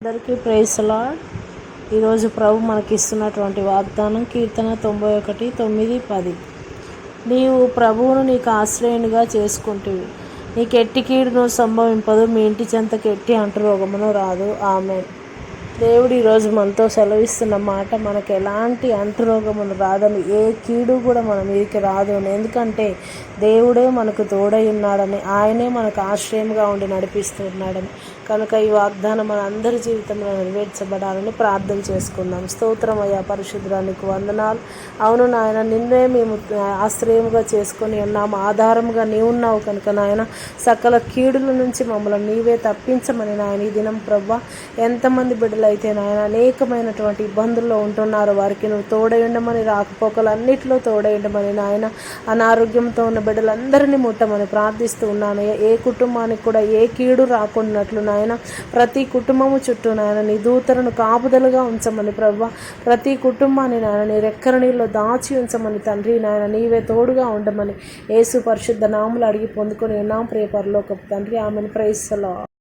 అందరికీ praise lord. ఈరోజు ప్రభు మనకిస్తున్నటువంటి వాగ్దానం కీర్తన 91:9-10. నీవు ప్రభువును నీకు ఆశ్రయునిగా చేసుకుంటువి, నీకెట్టి కీడును సంభవింపదు, మీ ఇంటి చెంతకు ఎట్టి అంటురోగమును రాదు. ఆమేన్. దేవుడు ఈరోజు మనతో సెలవిస్తున్న మాట, మనకు ఎలాంటి అంటురోగమును రాదని, ఏ కీడు కూడా మన మీదకి రాదు. ఎందుకంటే దేవుడే మనకు తోడై ఉన్నాడని, ఆయనే మనకు ఆశ్రయంగా ఉండి నడిపిస్తున్నాడని. కనుక ఈ వాగ్దానం మన అందరి జీవితంలో నెరవేర్చబడాలని ప్రార్థన చేసుకుందాం. స్తోత్రం అయ్యా పరిశుద్ధురానికి వందనాలు. అవును నాయన, నిన్నే మేము ఆశ్రయముగా చేసుకొని ఉన్నాము, ఆధారముగా నీవు ఉన్నావు కనుక నాయన, సకల కీడుల నుంచి మమ్మల్ని నీవే తప్పించమని నాయన ఈ దినం ప్రభా, ఎంతమంది బిడ్డలైతే నాయన అనేకమైనటువంటి ఇబ్బందుల్లో ఉంటున్నారు, వారికి నువ్వు తోడై ఉండమని, రాకపోకలు అన్నిటిలో తోడై ఉండమని నాయన, అనారోగ్యంతో ఉన్న బిడ్డలందరినీ ముట్టమని ప్రార్థిస్తూ ఉన్నాను. ఏ కుటుంబానికి కూడా ఏ కీడు రాకున్నట్లు నాయన, ప్రతి కుటుంబము చుట్టూ నాయన నీ దూతలను కాపుదలుగా ఉంచమని ప్రభా, ప్రతి కుటుంబాన్ని నాయన నీ రెక్కల నీళ్ళలో దాచి ఉంచమని తండ్రి నాయన, నీవే తోడుగా ఉండమని యేసు పరిశుద్ధ నామములు అడిగి పొందుకొని ఉన్నాం ప్రియ పరలోకపు తండ్రి. ఆమెను ప్రైజ్ ది లార్డ్.